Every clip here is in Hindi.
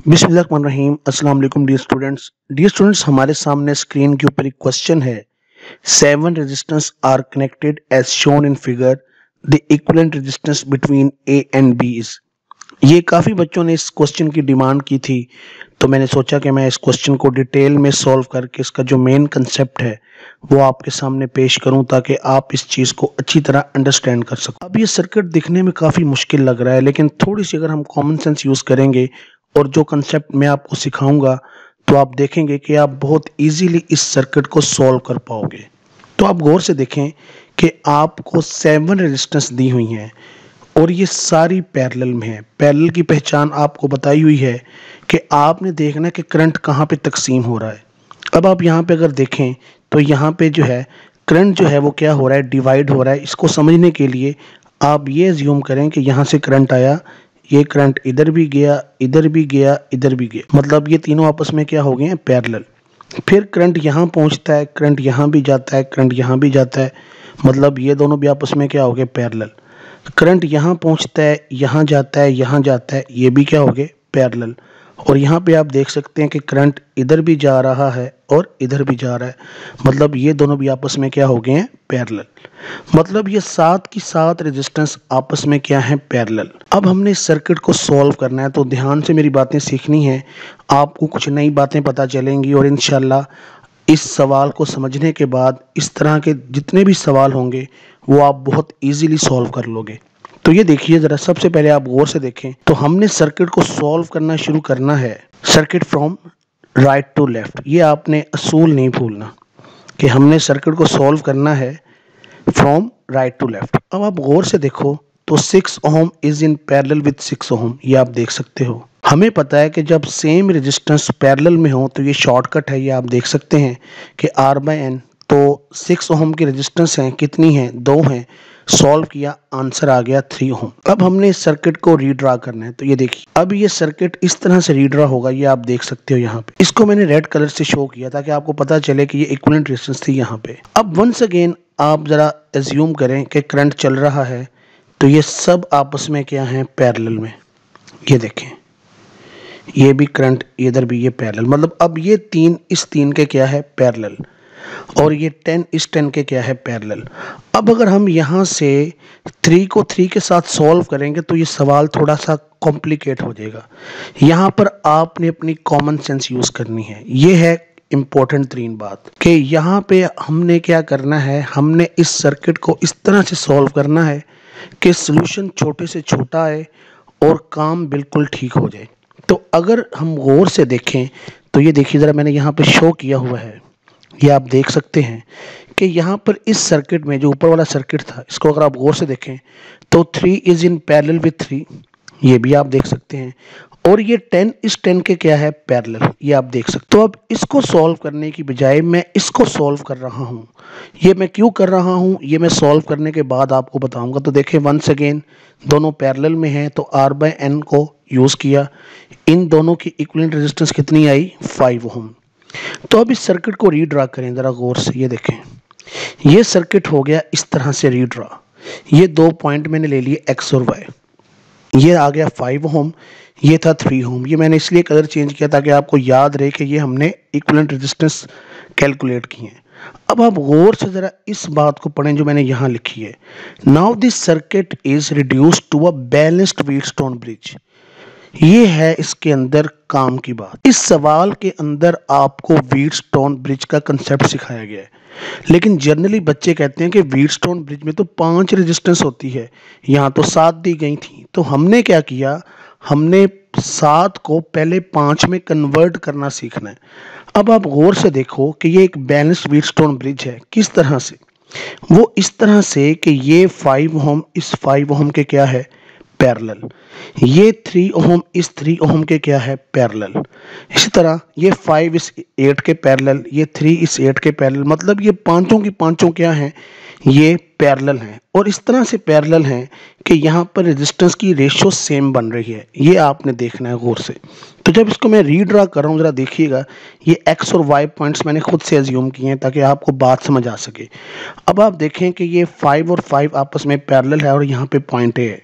बिस्मिल्लाहिर्रहमानिर्रहीम। अस्सलाम वालेकुम डियर स्टूडेंट्स, हमारे सामने स्क्रीन के ऊपर एक क्वेश्चन है। 7 resistance are connected as shown in figure. The equivalent resistance between A and B is. ये काफ़ी बच्चों ने इस क्वेश्चन की डिमांड की थी, तो मैंने सोचा कि मैं इस क्वेश्चन को डिटेल में सॉल्व करके इसका जो मेन कंसेप्ट है वो आपके सामने पेश करूं, ताकि आप इस चीज़ को अच्छी तरह अंडरस्टैंड कर सको। अब ये सर्किट दिखने में काफ़ी मुश्किल लग रहा है, लेकिन थोड़ी सी अगर हम कॉमन सेंस यूज़ करेंगे और जो कंसेप्ट मैं आपको सिखाऊंगा, तो आप देखेंगे कि आप बहुत इजीली इस सर्किट को सॉल्व कर पाओगे। तो आप गौर से देखें कि आपको 7 रेजिस्टेंस दी हुई हैं और ये सारी पैरेलल में है। पैरेलल की पहचान आपको बताई हुई है कि आपने देखना है कि करंट कहाँ पे तकसीम हो रहा है। अब आप यहाँ पे अगर देखें तो यहाँ पे जो है करंट जो है वो क्या हो रहा है, डिवाइड हो रहा है। इसको समझने के लिए आप ये अज्यूम करें कि यहाँ से करंट आया, ये करंट इधर भी गया, इधर भी गया, इधर भी गया, मतलब ये तीनों आपस में क्या हो गए हैं, पैरेलल। फिर करंट यहाँ पहुँचता है, करंट यहाँ भी जाता है, करंट यहाँ भी जाता है, मतलब ये दोनों भी आपस में क्या हो गए, पैरेलल। करंट यहाँ पहुँचता है, यहाँ जाता है, यहाँ जाता है, ये भी क्या हो गए, पैरेलल। और यहाँ पे आप देख सकते हैं कि करंट इधर भी जा रहा है और इधर भी जा रहा है, मतलब ये दोनों भी आपस में क्या हो गए हैं, पैरेलल। मतलब ये 7 की 7 रेजिस्टेंस आपस में क्या है, पैरेलल। अब हमने इस सर्किट को सॉल्व करना है, तो ध्यान से मेरी बातें सीखनी है, आपको कुछ नई बातें पता चलेंगी और इंशाल्लाह इस सवाल को समझने के बाद इस तरह के जितने भी सवाल होंगे वो आप बहुत इजीली सॉल्व कर लोगे। तो ये देखिए ज़रा, सबसे पहले आप गौर से देखें तो हमने सर्किट को सॉल्व करना शुरू करना है circuit from right to left. ये आपने असूल नहीं भूलना कि हमने सर्किट को सॉल्व करना है फ्रॉम राइट टू लेफ्ट। अब आप गौर से देखो तो 6 ओम इज इन पैरेलल विद 6 ओम, ये आप देख सकते हो। हमें पता है कि जब सेम रेजिस्टेंस पैरेलल में हो तो ये शॉर्टकट है, ये आप देख सकते हैं कि R/N। तो 6 ओम की रेजिस्टेंस हैं, कितनी है, 2 हैं। सॉल्व किया, आंसर आ गया 3 ओम। अब हमने इस सर्किट को रीड्रा करना है, तो ये देखिए अब ये सर्किट इस तरह से रीड्रा होगा, ये आप देख सकते हो। यहाँ पे इसको मैंने रेड कलर से शो किया ताकि आपको पता चले कि ये इक्विवेलेंट रेजिस्टेंस थी यहाँ पे। अब वंस अगेन आप ज़रा एज्यूम करें कि करंट चल रहा है, तो ये सब आपस में क्या है, पैरेलल में। ये देखें, ये भी करंट, इधर भी ये पैरेलल, मतलब अब ये 3 इस 3 के क्या है, पैरेलल, और ये 10 इस 10 के क्या है, पैरेलल। अब अगर हम यहाँ से 3 को 3 के साथ सॉल्व करेंगे तो ये सवाल थोड़ा सा कॉम्प्लिकेट हो जाएगा। यहाँ पर आपने अपनी कॉमन सेंस यूज़ करनी है। ये है इम्पोर्टेंट 3 बात कि यहाँ पे हमने क्या करना है, हमने इस सर्किट को इस तरह से सॉल्व करना है कि सॉल्यूशन छोटे से छोटा आए और काम बिल्कुल ठीक हो जाए। तो अगर हम गौर से देखें तो ये देखिए ज़रा, मैंने यहाँ पे शो किया हुआ है, ये आप देख सकते हैं कि यहाँ पर इस सर्किट में जो ऊपर वाला सर्किट था, इसको अगर आप गौर से देखें तो 3 इज इन पैरेलल विथ 3, ये भी आप देख सकते हैं। और ये 10 इस 10 के क्या है, पैरेलल, ये आप देख सकते। तो अब इसको सॉल्व करने की बजाय मैं इसको सॉल्व कर रहा हूँ। ये मैं क्यों कर रहा हूँ, ये मैं सॉल्व करने के बाद आपको बताऊंगा। तो देखें वंस अगेन दोनों पैरेलल में हैं, तो R/N को यूज़ किया। इन दोनों की इक्विवेलेंट रेजिस्टेंस कितनी आई, 5 ओम। तो अब इस सर्किट को रीड्रा करें ज़रा गौर से। ये देखें, ये सर्किट हो गया इस तरह से रीड्रा। ये 2 पॉइंट मैंने ले लिए X और Y। ये आ गया 5 ओम, ये था 3 ओम। ये मैंने इसलिए कलर चेंज किया ताकि आपको याद रहे कि ये हमने इक्विवेलेंट रेजिस्टेंस कैलकुलेट की है। अब आप गौर से ज़रा इस बात को पढ़ें जो मैंने यहाँ लिखी है। Now this circuit is reduced to a balanced Wheatstone bridge. ये है इसके अंदर काम की बात। इस सवाल के अंदर आपको व्हीटस्टोन ब्रिज का कंसेप्ट सिखाया गया है, लेकिन जनरली बच्चे कहते हैं कि व्हीटस्टोन ब्रिज में तो 5 रेजिस्टेंस होती है, यहाँ तो 7 दी गई थी। तो हमने क्या किया, हमने 7 को पहले 5 में कन्वर्ट करना सीखना है। अब आप गौर से देखो कि ये एक बैलेंस्ड व्हीटस्टोन ब्रिज है। किस तरह से, वो इस तरह से कि ये 5 ओम इस 5 ओम के क्या है, पैरेलल। ये 3 ओम इस 3 ओम के क्या है, पैरेलल। इसी तरह ये 5 इस 8 के पैरेलल, ये 3 इस 8 के पैरेलल, मतलब ये पांचों की पांचों क्या हैं, ये पैरेलल हैं। और इस तरह से पैरेलल हैं कि यहाँ पर रेजिस्टेंस की रेशियो सेम बन रही है। ये आपने देखना है गौर से। तो जब इसको मैं रीड्रा कर रहा हूँ, ज़रा देखिएगा, ये X और Y पॉइंट्स मैंने खुद से एज्यूम किए हैं ताकि आपको बात समझ आ सके। अब आप देखें कि ये 5 और 5 आपस में पैरेलल है और यहाँ पे पॉइंट A है।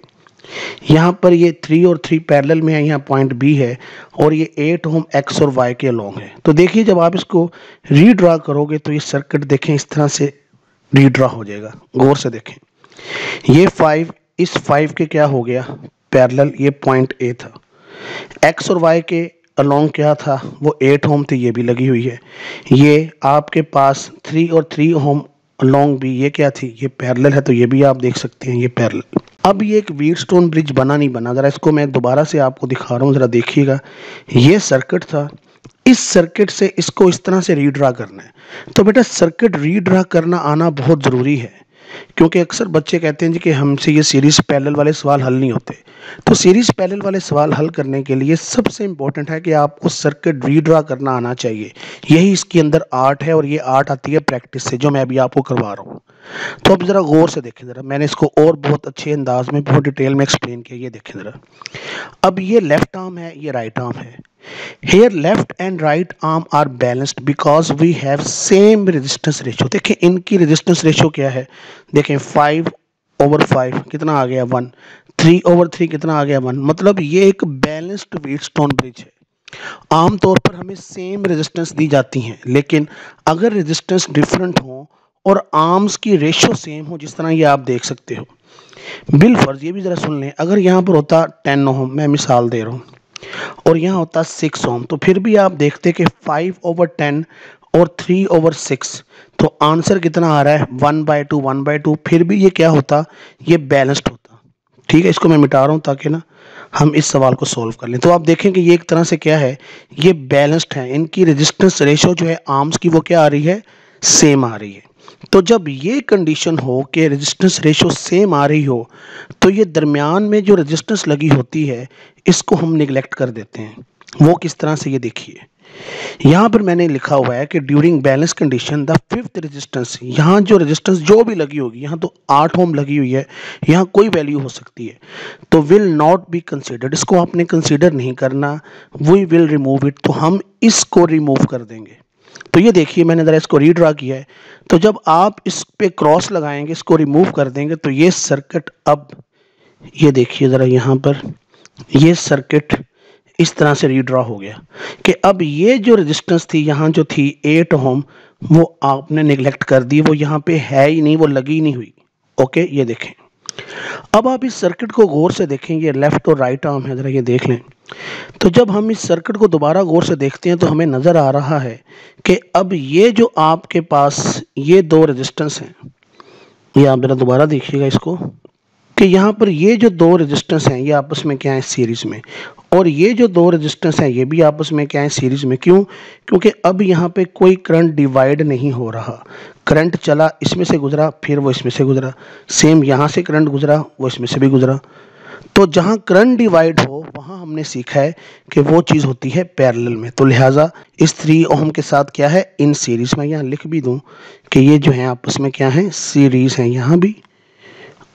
यहाँ पर ये 3 और 3 पैरेलल में है, यहाँ पॉइंट बी है और ये 8 ओम एक्स और वाई के अलोंग है। तो देखिए जब आप इसको रीड्रा करोगे तो ये सर्किट देखें इस तरह से रीड्रा हो जाएगा। गौर से देखें, ये 5 इस 5 के क्या हो गया पैरेलल, ये पॉइंट ए था। एक्स और वाई के अलोंग क्या था, वो 8 ओम थी, ये भी लगी हुई है। ये आपके पास 3 और 3 ओम अलोंग भी ये क्या थी, ये पैरेलल है, तो ये भी आप देख सकते हैं ये पैरेलल। अब ये एक व्हीटस्टोन ब्रिज बना नहीं बना, ज़रा इसको मैं दोबारा से आपको दिखा रहा हूँ, ज़रा देखिएगा। ये सर्किट था, इस सर्किट से इसको इस तरह से रीड्रा करना है। तो बेटा सर्किट रीड्रा करना आना बहुत ज़रूरी है, क्योंकि अक्सर बच्चे कहते हैं जी कि हमसे ये सीरीज़ पैरेलल वाले सवाल हल नहीं होते। तो सीरीज़ पैरेलल वाले सवाल हल करने के लिए सबसे इम्पोर्टेंट है कि आपको सर्किट रीड्रा करना आना चाहिए। यही इसके अंदर आर्ट है और ये आर्ट आती है प्रैक्टिस से, जो मैं अभी आपको करवा रहा हूँ। तो अब ज़रा गौर से देखें, ज़रा मैंने इसको और बहुत अच्छे अंदाज में बहुत डिटेल में एक्सप्लेन किया। ये देखें ज़रा, अब ये लेफ्ट आर्म है, ये राइट आर्म है। Here left and right arm are balanced because we have same resistance ratio। देखें इनकी resistance ratio क्या है, देखें 5/5 कितना आ गया 1, 3/3 कितना आ गया 1। मतलब ये एक बैलेंस्ड व्हीटस्टोन ब्रिज है। आमतौर पर हमें सेम रेजिस्टेंस दी जाती हैं, लेकिन अगर रेजिस्टेंस डिफरेंट हो और आर्म्स की रेशियो सेम हो, जिस तरह ये आप देख सकते हो। बिल फर्ज ये भी ज़रा सुन लें, अगर यहाँ पर होता 10 ओम, मैं मिसाल दे रहा हूँ, और यहाँ होता 6 ओम, तो फिर भी आप देखते कि 5/10 और 3/6, तो आंसर कितना आ रहा है 1/2 1/2। फिर भी ये क्या होता, ये बैलेंस्ड होता। ठीक है, इसको मैं मिटा रहा हूँ ताकि ना हम इस सवाल को सॉल्व कर लें। तो आप देखें कि ये एक तरह से क्या है, ये बैलेंस्ड है। इनकी रेजिस्टेंस रेशो जो है आर्म्स की वो क्या आ रही है, सेम आ रही है। तो जब ये कंडीशन हो कि रेजिस्टेंस रेशो सेम आ रही हो, तो ये दरमियान में जो रेजिस्टेंस लगी होती है इसको हम निगलेक्ट कर देते हैं। वो किस तरह से, ये देखिए यहाँ पर मैंने लिखा हुआ है कि during balance condition the fifth resistance, यहाँ जो रेजिस्टेंस जो भी लगी होगी, यहाँ तो 8 ओम लगी हुई है, यहाँ कोई वैल्यू हो सकती है, तो विल नॉट बी कंसिडर्ड, इसको आपने कंसिडर नहीं करना। वी विल रिमूव इट, तो हम इसको रिमूव कर देंगे। तो ये देखिए मैंने ज़रा इसको रीड्रा किया है, तो जब आप इस पे क्रॉस लगाएंगे, इसको रिमूव कर देंगे, तो ये सर्किट, अब ये देखिए ज़रा यहाँ पर ये सर्किट इस तरह से रीड्रा हो गया कि अब ये जो रेजिस्टेंस थी यहाँ जो थी 8 ओम, वो आपने निगलेक्ट कर दी, वो यहाँ पे है ही नहीं, वो लगी ही नहीं हुई। ओके, ये देखें। अब आप इस सर्किट को गौर से देखें, ये लेफ्ट और राइट आर्म है, ज़रा ये देख लें। तो जब हम इस सर्किट को दोबारा गौर से देखते हैं तो हमें नज़र आ रहा है कि अब ये जो आपके पास ये दो रेजिस्टेंस हैं, ये आप ज़रा दोबारा देखिएगा इसको, कि यहाँ पर ये जो दो रेजिस्टेंस हैं ये आपस में क्या है, सीरीज़ में, और ये जो दो रेजिस्टेंस हैं ये भी आपस में क्या है, सीरीज़ में। क्यों? क्योंकि अब यहाँ पे कोई करंट डिवाइड नहीं हो रहा। करंट चला, इसमें से गुजरा, फिर वो इसमें से गुजरा, सेम यहाँ से करंट गुजरा, वो इसमें से भी गुजरा। तो जहाँ करंट डिवाइड हो वहाँ हमने सीखा है कि वो चीज़ होती है पैरेलल में। तो लिहाजा इस 3 ओम के साथ क्या है, इन सीरीज़ में। यहाँ लिख भी दूँ कि ये जो है आपस में क्या है, सीरीज़ हैं, यहाँ भी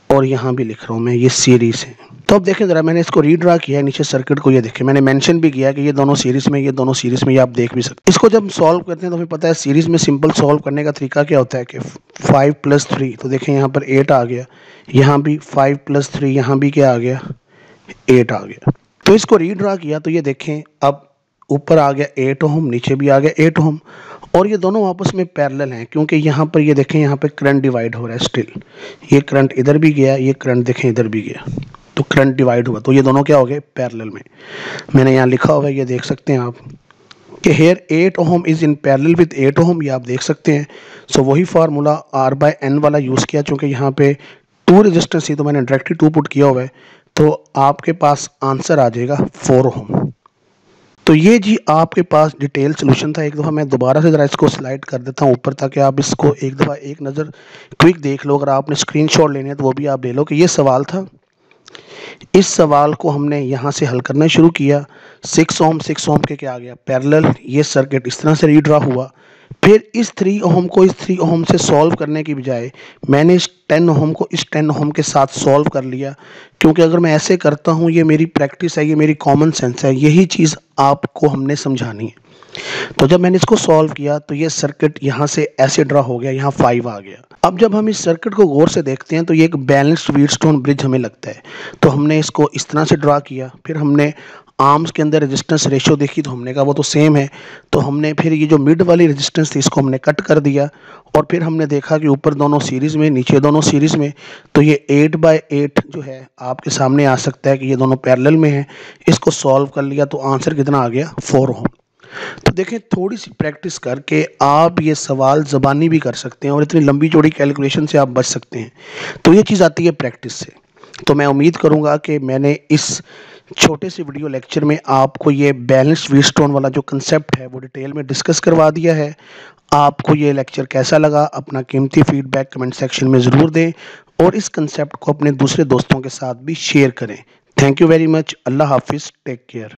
और यहाँ भी लिख रहा हूँ मैं, ये सीरीज़ है। तो अब देखें ज़रा, मैंने इसको रीड्रा किया है नीचे सर्किट को, ये देखें मैंने मेंशन भी किया कि ये दोनों सीरीज़ में, ये दोनों सीरीज़ में, ये आप देख भी सकते हैं। इसको जब सॉल्व करते हैं तो हमें पता है सीरीज़ में सिंपल सॉल्व करने का तरीका क्या होता है कि 5 + 3, तो देखें यहाँ पर 8 आ गया, यहाँ भी 5 + 3, यहाँ भी क्या आ गया, 8 आ गया। तो इसको रीड्रा किया तो ये देखें अब ऊपर आ गया 8 ओम, नीचे भी आ गया 8 ओम, और ये दोनों आपस में पैरेलल हैं, क्योंकि यहाँ पर ये देखें यहाँ पे करंट डिवाइड हो रहा है स्टिल। ये करंट इधर भी गया, ये करंट देखें इधर भी गया, तो करंट डिवाइड हुआ, तो ये दोनों क्या हो गए, पैरेलल में। मैंने यहाँ लिखा हुआ है, ये देख सकते हैं आप कि here 8 ohm is in parallel with 8 ohm, ये आप देख सकते हैं। सो वही फार्मूला R/N वाला यूज़ किया, चूँकि यहाँ पे 2 रेजिस्टेंस थी तो मैंने डायरेक्टली 2 पुट किया हुआ है, तो आपके पास आंसर आ जाएगा 4 ओम। तो ये जी आपके पास डिटेल सोल्यूशन था। एक दफ़ा मैं दोबारा से ज़रा इसको स्लाइड कर देता हूँ ऊपर, ताकि आप इसको एक दफ़ा एक नज़र क्विक देख लो। अगर आपने स्क्रीनशॉट लेने हैं तो वो भी आप ले लो कि ये सवाल था। इस सवाल को हमने यहाँ से हल करना शुरू किया। 6 ओम के क्या आ गया, पैरेलल। ये सर्किट इस तरह से रीड्रा हुआ। फिर इस 3 ओम को इस 3 ओम से सॉल्व करने की बजाय मैंने इस 10 ओम को इस 10 ओम के साथ सॉल्व कर लिया, क्योंकि अगर मैं ऐसे करता हूँ, ये मेरी प्रैक्टिस है, ये मेरी कॉमन सेंस है, यही चीज़ आपको हमने समझानी है। तो जब मैंने इसको सॉल्व किया तो ये सर्किट यहाँ से ऐसे ड्रा हो गया, यहाँ 5 आ गया। अब जब हम इस सर्किट को गौर से देखते हैं तो ये एक बैलेंस्ड व्हीटस्टोन ब्रिज हमें लगता है। तो हमने इसको इस तरह से ड्रा किया, फिर हमने आर्म्स के अंदर रेजिस्टेंस रेशियो देखी तो हमने कहा वो तो सेम है। तो हमने फिर ये जो मिड वाली रेजिस्टेंस थी इसको हमने कट कर दिया, और फिर हमने देखा कि ऊपर दोनों सीरीज़ में, नीचे दोनों सीरीज़ में। तो ये 8/8 जो है आपके सामने आ सकता है कि ये दोनों पैरेलल में हैं। इसको सॉल्व कर लिया तो आंसर कितना आ गया, 4 ओम। तो देखें, थोड़ी सी प्रैक्टिस करके आप ये सवाल ज़बानी भी कर सकते हैं और इतनी लंबी चौड़ी कैलकुलेशन से आप बच सकते हैं। तो ये चीज़ आती है प्रैक्टिस से। तो मैं उम्मीद करूँगा कि मैंने इस छोटे से वीडियो लेक्चर में आपको ये बैलेंस्ड व्हीटस्टोन वाला जो कंसेप्ट है वो डिटेल में डिस्कस करवा दिया है। आपको ये लेक्चर कैसा लगा, अपना कीमती फीडबैक कमेंट सेक्शन में ज़रूर दें, और इस कंसेप्ट को अपने दूसरे दोस्तों के साथ भी शेयर करें। Thank you very much. अल्लाह हाफिज़। Take care.